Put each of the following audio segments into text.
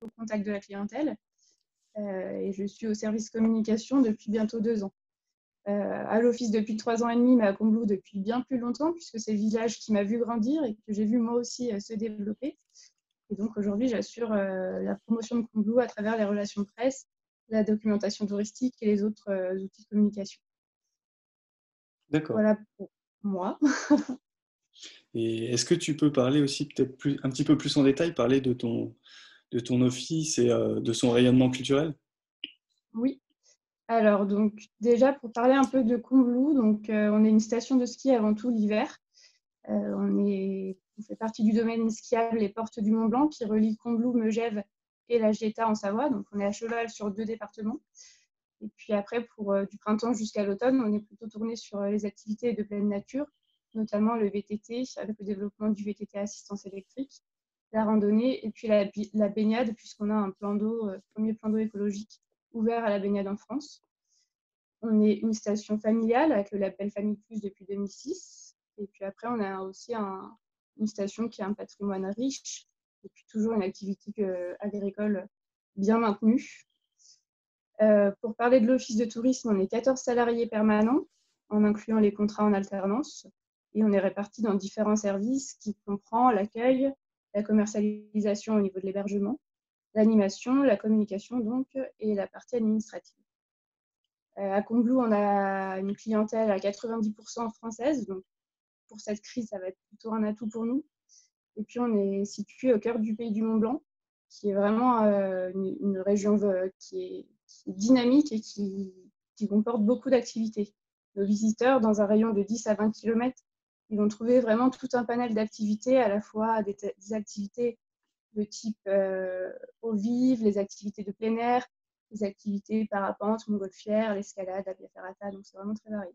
au contact de la clientèle et je suis au service communication depuis bientôt 2 ans. À l'office depuis 3 ans et demi, mais à Combloux depuis bien plus longtemps, puisque c'est le village qui m'a vu grandir et que j'ai vu moi aussi se développer. Et donc aujourd'hui, j'assure la promotion de Combloux à travers les relations presse, la documentation touristique et les autres outils de communication. D'accord. Voilà pour moi. Et est-ce que tu peux parler aussi peut-être un petit peu plus en détail, parler de ton office et de son rayonnement culturel? Oui. Alors donc déjà pour parler un peu de Combloux, donc on est une station de ski avant tout l'hiver. On fait partie du domaine skiable Les Portes du Mont-Blanc qui relie Combloux, Megève et la Gietta en Savoie. Donc on est à cheval sur 2 départements. Et puis après, pour du printemps jusqu'à l'automne, on est plutôt tourné sur les activités de pleine nature, notamment le VTT, avec le développement du VTT à assistance électrique, la randonnée et puis la baignade, puisqu'on a un plan d'eau, premier plan d'eau écologique ouvert à la baignade en France. On est une station familiale avec le label Famille Plus depuis 2006. Et puis après, on a aussi une station qui a un patrimoine riche et puis toujours une activité agricole bien maintenue. Pour parler de l'office de tourisme, on est 14 salariés permanents, en incluant les contrats en alternance. Et on est répartis dans différents services qui comprend l'accueil, la commercialisation au niveau de l'hébergement, l'animation, la communication donc, et la partie administrative. À Combloux, on a une clientèle à 90% française, donc pour cette crise, ça va être plutôt un atout pour nous. Et puis, on est situé au cœur du pays du Mont-Blanc, qui est vraiment une région qui est dynamique et qui comporte beaucoup d'activités. Nos visiteurs, dans un rayon de 10 à 20 km, ils vont trouver vraiment tout un panel d'activités, à la fois des activités de type eau vive, les activités de plein air, les activités parapente, montgolfière, l'escalade, la via ferrata, donc c'est vraiment très varié.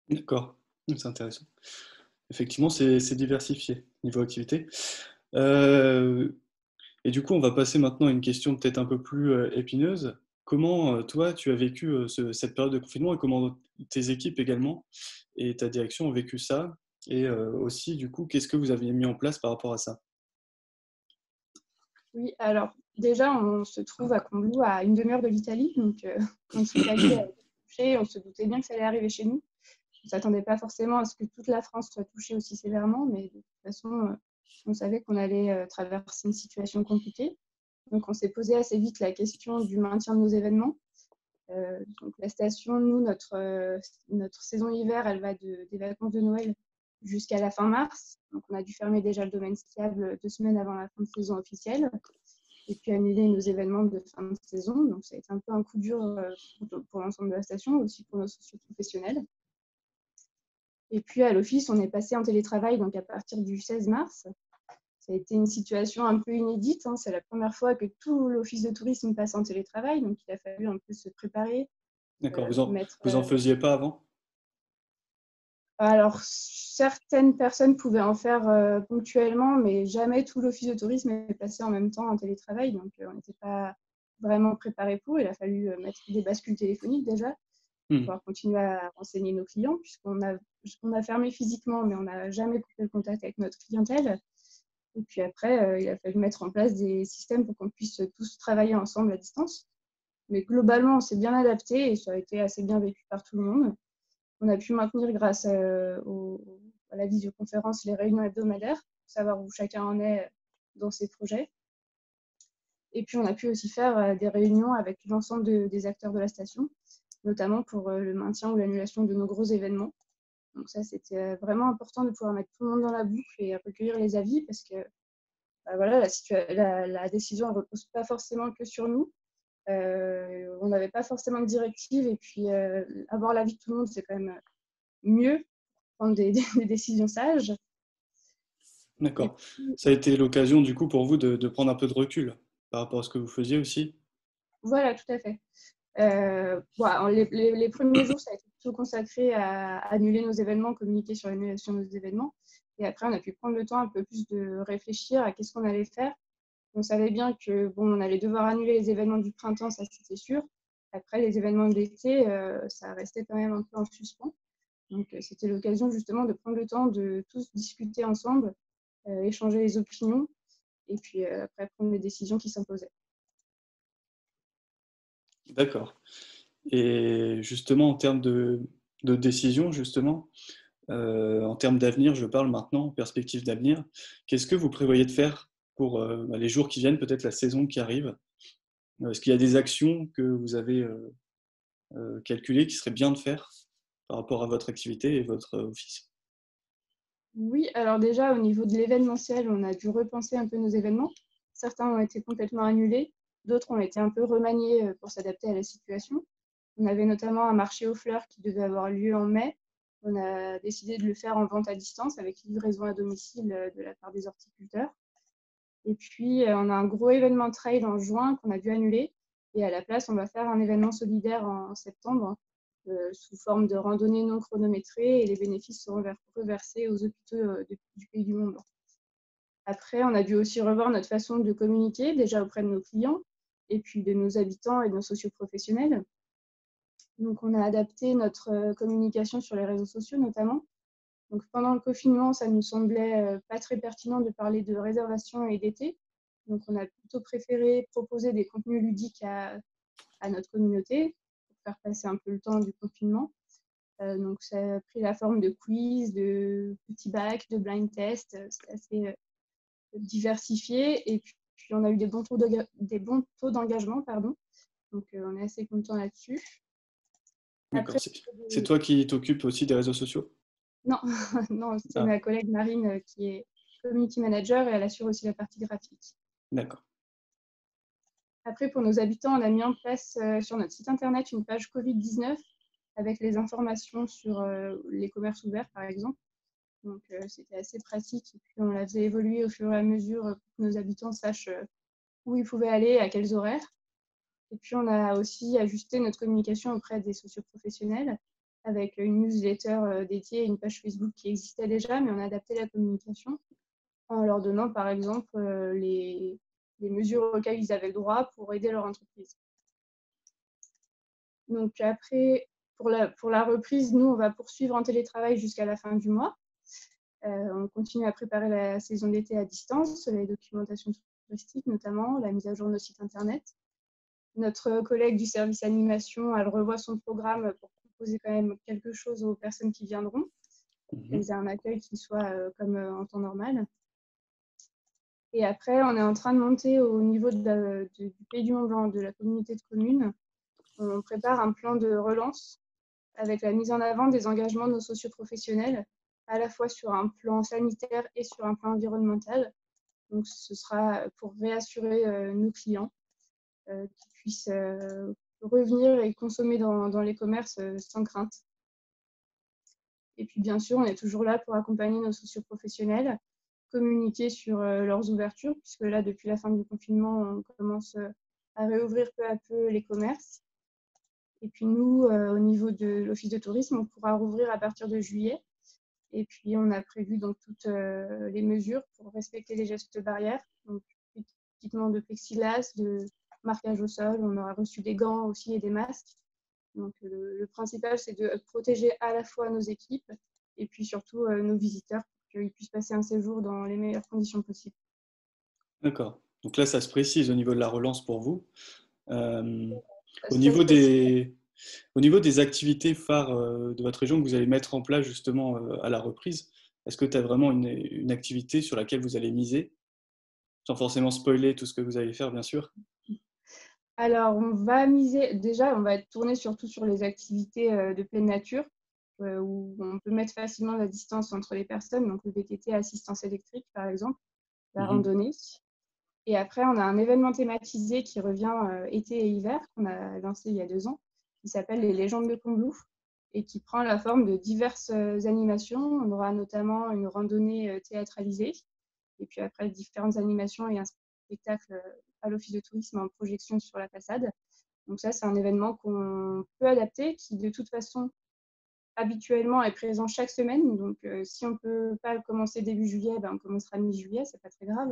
D'accord, c'est intéressant. Effectivement, c'est diversifié niveau activité. Euh, et du coup, on va passer maintenant à une question peut-être un peu plus épineuse. Comment, toi, tu as vécu cette période de confinement et comment tes équipes également et ta direction ont vécu ça? Et aussi, du coup, qu'est-ce que vous aviez mis en place par rapport à ça? Oui, alors déjà, on se trouve à Combloux, à une demi-heure de l'Italie. Donc, quand l'Italie a été touchée, on se doutait bien que ça allait arriver chez nous. On ne s'attendait pas forcément à ce que toute la France soit touchée aussi sévèrement, mais de toute façon, on savait qu'on allait traverser une situation compliquée. Donc, on s'est posé assez vite la question du maintien de nos événements. Donc, la station, nous, notre saison hiver, elle va des vacances de Noël jusqu'à la fin mars. Donc, on a dû fermer déjà le domaine skiable 2 semaines avant la fin de saison officielle et puis annuler nos événements de fin de saison. Donc, ça a été un peu un coup dur pour l'ensemble de la station, aussi pour nos socio-professionnels. Et puis, à l'office, on est passé en télétravail donc à partir du 16 mars. Ça a été une situation un peu inédite. Hein. C'est la première fois que tout l'office de tourisme passe en télétravail. Donc, il a fallu un peu se préparer, D'accord, mettre. vous en faisiez pas avant? Alors, certaines personnes pouvaient en faire ponctuellement, mais jamais tout l'office de tourisme est passé en même temps en télétravail. Donc, on n'était pas vraiment préparé pour. Il a fallu mettre des bascules téléphoniques déjà pour Hmm. pouvoir continuer à renseigner nos clients, on a fermé physiquement, mais on n'a jamais coupé le contact avec notre clientèle. Et puis après, il a fallu mettre en place des systèmes pour qu'on puisse tous travailler ensemble à distance. Mais globalement, on s'est bien adapté et ça a été assez bien vécu par tout le monde. On a pu maintenir grâce à la visioconférence les réunions hebdomadaires pour savoir où chacun en est dans ses projets. Et puis, on a pu aussi faire des réunions avec l'ensemble des acteurs de la station, notamment pour le maintien ou l'annulation de nos gros événements. Donc ça, c'était vraiment important de pouvoir mettre tout le monde dans la boucle et recueillir les avis parce que voilà, la décision ne repose pas forcément que sur nous. On n'avait pas forcément de directive et puis avoir l'avis de tout le monde, c'est quand même mieux prendre des décisions sages. Et D'accord. puis, Ça a été l'occasion, du coup, pour vous de prendre un peu de recul par rapport à ce que vous faisiez aussi? voilà, tout à fait. Bon, les premiers jours, ça a été plutôt consacré à annuler nos événements, communiquer sur l'annulation de nos événements. Et après, on a pu prendre le temps un peu plus de réfléchir à qu'est-ce qu'on allait faire. On savait bien que bon, on allait devoir annuler les événements du printemps, ça c'était sûr. Après, les événements de l'été, ça restait quand même un peu en suspens. Donc, c'était l'occasion justement de prendre le temps de tous discuter ensemble, échanger les opinions et puis après prendre les décisions qui s'imposaient. D'accord. Et justement, en termes de décision, justement, en termes d'avenir, je parle maintenant, en perspective d'avenir, qu'est-ce que vous prévoyez de faire pour les jours qui viennent, peut-être la saison qui arrive? Est-ce qu'il y a des actions que vous avez calculées qui seraient bien de faire par rapport à votre activité et votre office? Oui, alors déjà au niveau de l'événementiel, on a dû repenser un peu nos événements. Certains ont été complètement annulés, d'autres ont été un peu remaniés pour s'adapter à la situation. On avait notamment un marché aux fleurs qui devait avoir lieu en mai. On a décidé de le faire en vente à distance avec livraison à domicile de la part des horticulteurs. Et puis, on a un gros événement trail en juin qu'on a dû annuler. Et à la place, on va faire un événement solidaire en septembre sous forme de randonnée non chronométrée et les bénéfices seront reversés aux hôpitaux du pays du monde. Après, on a dû aussi revoir notre façon de communiquer, déjà auprès de nos clients et puis de nos habitants et de nos socioprofessionnels. Donc, on a adapté notre communication sur les réseaux sociaux notamment. Donc, pendant le confinement, ça nous semblait pas très pertinent de parler de réservation et d'été. Donc, on a plutôt préféré proposer des contenus ludiques à notre communauté pour faire passer un peu le temps du confinement. Donc, ça a pris la forme de quiz, de petits bacs, de blind tests. C'était assez diversifié. Et puis, on a eu des bons taux d'engagement, pardon. Donc, on est assez content là-dessus. D'accord. Après, C'est toi qui t'occupes aussi des réseaux sociaux? non, non, c'est Ah, ma collègue Marine qui est community manager et elle assure aussi la partie graphique. d'accord. Après, pour nos habitants, on a mis en place sur notre site internet une page Covid-19 avec les informations sur les commerces ouverts, par exemple. Donc, c'était assez pratique. Et puis, on l'a fait évoluer au fur et à mesure pour que nos habitants sachent où ils pouvaient aller et à quels horaires. Et puis, on a aussi ajusté notre communication auprès des socioprofessionnels avec une newsletter dédiée et une page Facebook qui existait déjà, mais on a adapté la communication en leur donnant, par exemple, les mesures auxquelles ils avaient le droit pour aider leur entreprise. Donc après, pour la reprise, nous, on va poursuivre en télétravail jusqu'à la fin du mois. On continue à préparer la saison d'été à distance, les documentations touristiques notamment, la mise à jour de nos sites internet. Notre collègue du service animation, elle revoit son programme pour proposer quand même quelque chose aux personnes qui viendront, qu'elles aient un accueil qui soit comme en temps normal. Et après, on est en train de monter au niveau du Pays du Mont-Blanc, de la communauté de communes. On prépare un plan de relance avec la mise en avant des engagements de nos socioprofessionnels, à la fois sur un plan sanitaire et sur un plan environnemental. Donc, ce sera pour réassurer nos clients qu'ils puissent revenir et consommer dans les commerces sans crainte. Et puis, bien sûr, on est toujours là pour accompagner nos socioprofessionnels, communiquer sur leurs ouvertures, puisque là, depuis la fin du confinement, on commence à réouvrir peu à peu les commerces. Et puis nous, au niveau de l'Office de tourisme, on pourra rouvrir à partir de juillet. Et puis, on a prévu donc toutes les mesures pour respecter les gestes barrières. Donc, équipement de plexiglas, de marquage au sol. On aura reçu des gants aussi et des masques. Donc, le principal, c'est de protéger à la fois nos équipes et puis surtout nos visiteurs pour qu'ils puissent passer un séjour dans les meilleures conditions possibles. D'accord. Donc là, ça se précise au niveau de la relance pour vous. Euh, au Ça se niveau précise. au niveau des activités phares de votre région que vous allez mettre en place justement à la reprise, est-ce que tu as vraiment une activité sur laquelle vous allez miser, sans forcément spoiler tout ce que vous allez faire, bien sûr? Alors, on va miser, déjà, on va être tourné surtout sur les activités de pleine nature, où on peut mettre facilement la distance entre les personnes, donc le VTT assistance électrique, par exemple, la Mhm. randonnée. Et après, on a un événement thématisé qui revient été et hiver, qu'on a lancé il y a 2 ans, qui s'appelle les légendes de Combloux, et qui prend la forme de diverses animations. On aura notamment une randonnée théâtralisée, et puis après différentes animations et un spectacle à l'office de tourisme en projection sur la façade. Donc ça, c'est un événement qu'on peut adapter, qui de toute façon, habituellement, est présent chaque semaine. Donc si on ne peut pas commencer début juillet, ben, on commencera mi-juillet, c'est pas très grave.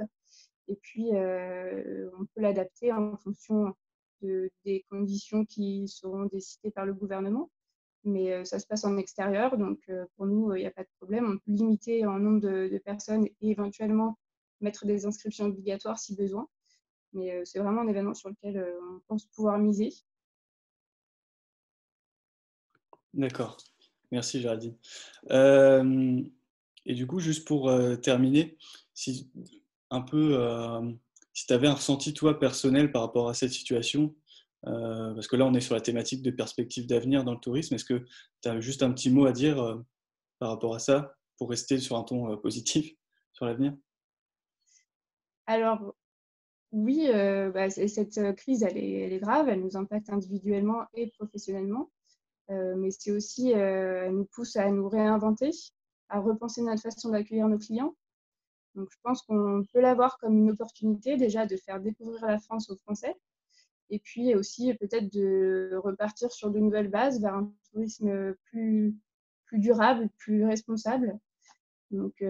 Et puis, on peut l'adapter en fonction des conditions qui seront décidées par le gouvernement. Mais ça se passe en extérieur, donc pour nous, il n'y a pas de problème. On peut limiter en nombre de personnes et éventuellement mettre des inscriptions obligatoires si besoin. Mais c'est vraiment un événement sur lequel on pense pouvoir miser. D'accord. Merci Géraldine. Euh, et du coup, juste pour terminer, si un peu, si tu avais un ressenti toi personnel par rapport à cette situation, parce que là on est sur la thématique de perspectives d'avenir dans le tourisme, est-ce que tu as juste un petit mot à dire par rapport à ça pour rester sur un ton positif sur l'avenir? Alors oui, bah, cette crise, elle est grave, elle nous impacte individuellement et professionnellement. Mais c'est aussi, elle nous pousse à nous réinventer, à repenser notre façon d'accueillir nos clients. Donc je pense qu'on peut la voir comme une opportunité déjà de faire découvrir la France aux Français et puis aussi peut-être de repartir sur de nouvelles bases vers un tourisme plus durable, plus responsable. Donc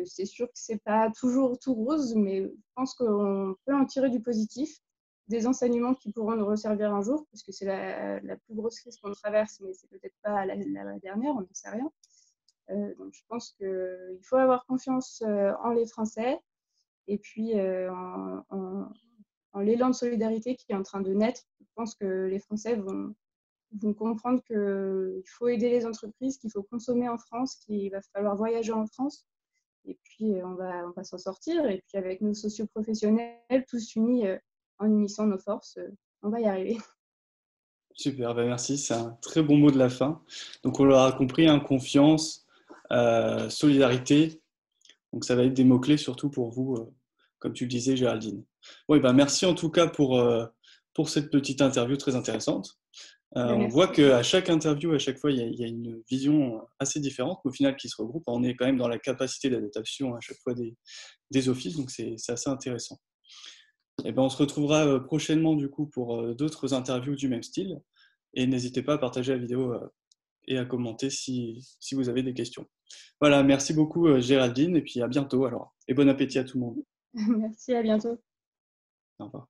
c'est sûr que c'est pas toujours tout rose, mais je pense qu'on peut en tirer du positif, des enseignements qui pourront nous resservir un jour, parce que c'est la plus grosse crise qu'on traverse, mais c'est peut-être pas la dernière, on n'en sait rien. Donc je pense qu'il faut avoir confiance en les Français et puis en l'élan de solidarité qui est en train de naître. Je pense que les Français vont comprendre qu'il faut aider les entreprises, qu'il faut consommer en France, qu'il va falloir voyager en France. Et puis, on va s'en sortir. Et puis, avec nos socioprofessionnels, tous unis, en unissant nos forces, on va y arriver. Super, ben merci, c'est un très bon mot de la fin. Donc on l'aura compris, hein, confiance, solidarité. Donc ça va être des mots-clés surtout pour vous, comme tu le disais, Géraldine. Oui, ben merci en tout cas pour cette petite interview très intéressante. On voit Merci. qu'à chaque interview, à chaque fois, il y a une vision assez différente, mais au final qui se regroupe. On est quand même dans la capacité d'adaptation à chaque fois des offices, donc c'est assez intéressant. Et ben, on se retrouvera prochainement du coup pour d'autres interviews du même style. Et n'hésitez pas à partager la vidéo et à commenter si vous avez des questions. Voilà, merci beaucoup Géraldine, et puis à bientôt alors. Et bon appétit à tout le monde. Merci, à bientôt. Au revoir.